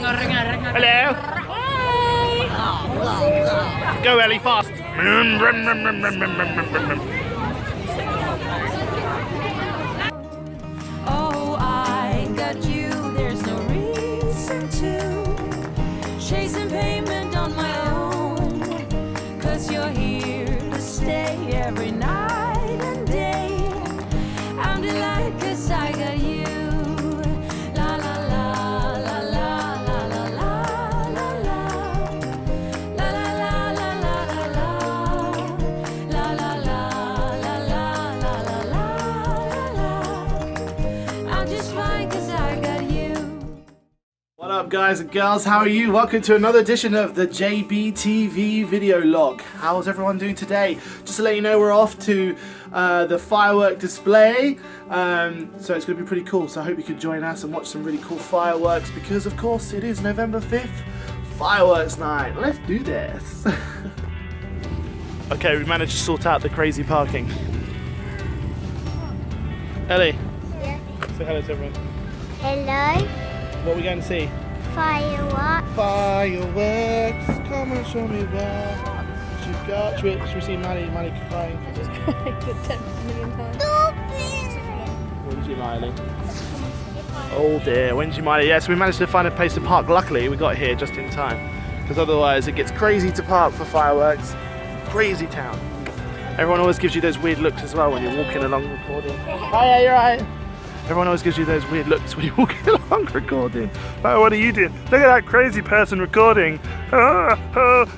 Hello. Go, Ellie, fast. Oh, I got you. There's no reason to chasing payment on my own. 'Cause you're here to stay every night and day. I'm delighted 'cause I got you. La la la la la la la la la la la la la la la la la la la la. I'm just fine 'cause I got you. What up, guys and girls? How are you? Welcome to another edition of the JellyBeanTV video log. How's everyone doing today? Just to let you know, we're off to the firework display. So it's going to be pretty cool. So I hope you can join us and watch some really cool fireworks because, of course, it is November 5th, fireworks night. Let's do this. Okay, we managed to sort out the crazy parking. Ellie, Yeah. say hello to everyone. Hello. What are we going to see? Fireworks. Fireworks, come and show me what you've got. Should we see Maddie crying? When did you, Miley? Oh dear, when did you, Miley? Yes, we managed to find a place to park. Luckily, we got here just in time. Because otherwise, it gets crazy to park for fireworks. Crazy town. Everyone always gives you those weird looks as well when you're walking along recording. Hiya, you're right. Everyone always gives you those weird looks when you're walking along recording. Oh, what are you doing? Look at that crazy person recording.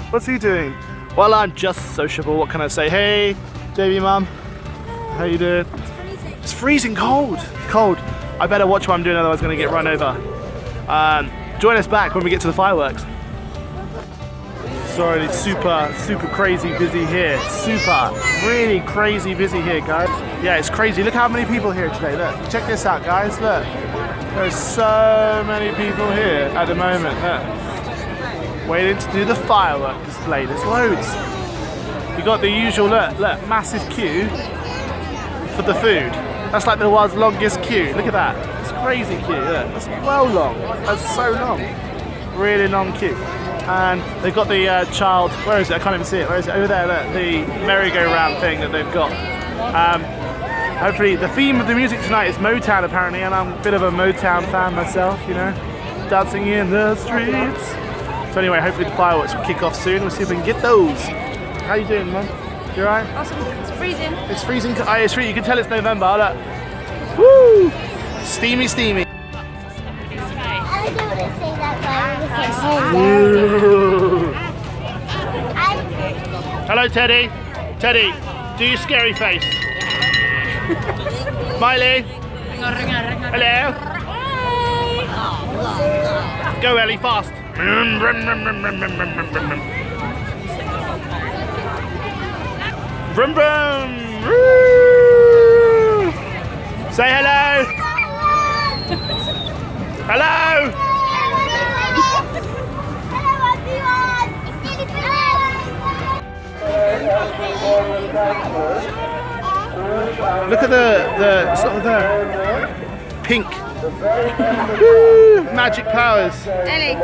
What's he doing? Well, I'm just sociable. What can I say? Hey, JB Mum. How you doing? It's freezing cold. Cold. I better watch what I'm doing, otherwise I'm going to get run over. Join us back when we get to the fireworks. Sorry, it's super crazy busy here. Super, really crazy busy here, guys. Yeah, it's crazy. Look how many people here today. Look, check this out, guys. Look, there's so many people here at the moment. Look, waiting to do the firework display. There's loads. We got the usual, look, massive queue for the food. That's like the world's longest queue. Look at that. It's a crazy queue. Look, it's well long. That's so long. Really long queue. And they've got the child, where is it? I can't even see it. Where is it? Over there, look, the merry-go-round thing that they've got. Hopefully, the theme of the music tonight is Motown, apparently, and I'm a bit of a Motown fan myself, you know, dancing in the streets. So anyway, hopefully the fireworks will kick off soon. We'll see if we can get those. How you doing, Mum? You alright? Awesome. It's freezing. It's freezing. It's freezing. You can tell it's November. Look. Woo! Steamy, steamy. I don't want to say that, Hello, Teddy. Teddy, do your scary face. Miley. Hello. Go, Ellie, fast. Brum brum. Woo. Say hello. Hello. Look at the sort of the pink. Woo, magic powers. Ellie.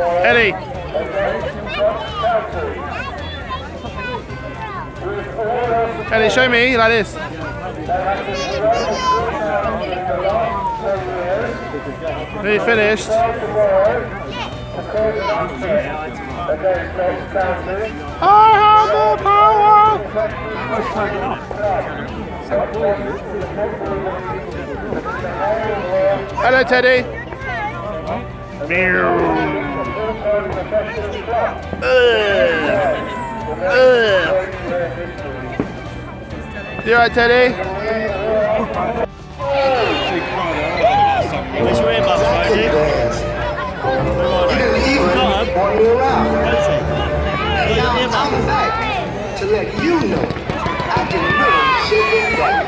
Ellie, show me like this. Are you finished? I have the power. Hello, Teddy. You alright, Teddy? Where's your earbuds, Rosie? I'm back to let you know I can really shake it down.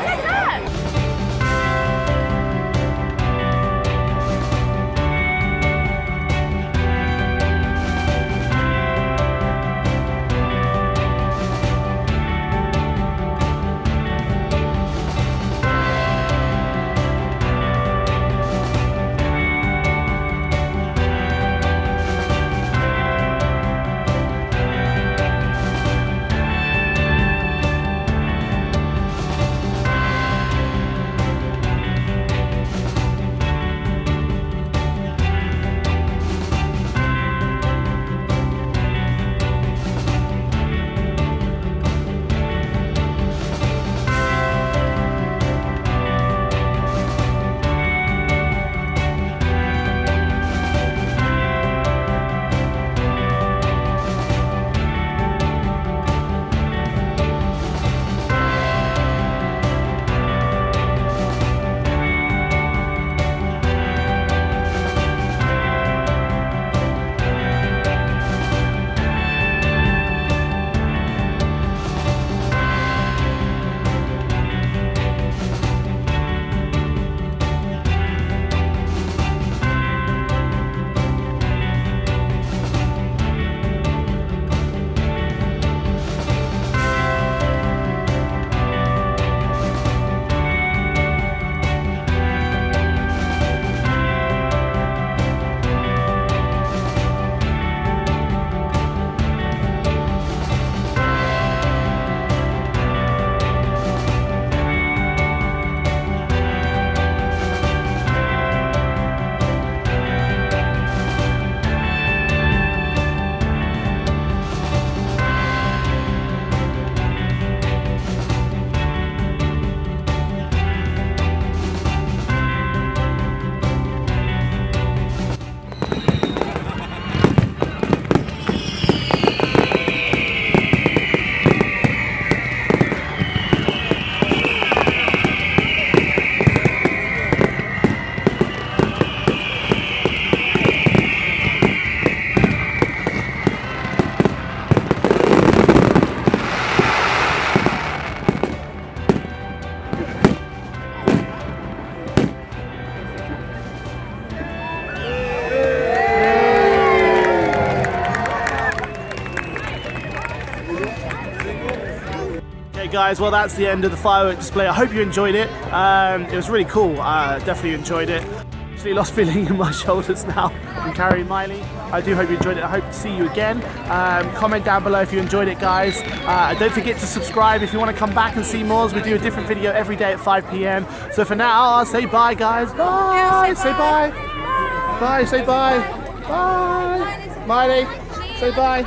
guys, well that's the end of the firework display. I hope you enjoyed it. It was really cool. Definitely enjoyed it. Actually lost feeling in my shoulders now from carrying Miley. I do hope you enjoyed it. I hope to see you again. Comment down below if you enjoyed it, guys. Don't forget to subscribe if you want to come back and see more, as we do a different video every day at 5 p.m. So for now, I'll say bye, guys. Bye. Say bye. Bye. Say bye. Bye. Miley, say bye.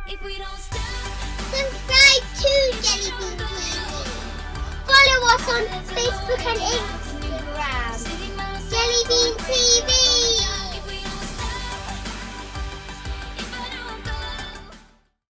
If we don't stop. Subscribe to JellyBeanTV. Follow us on Facebook and Instagram. JellyBeanTV.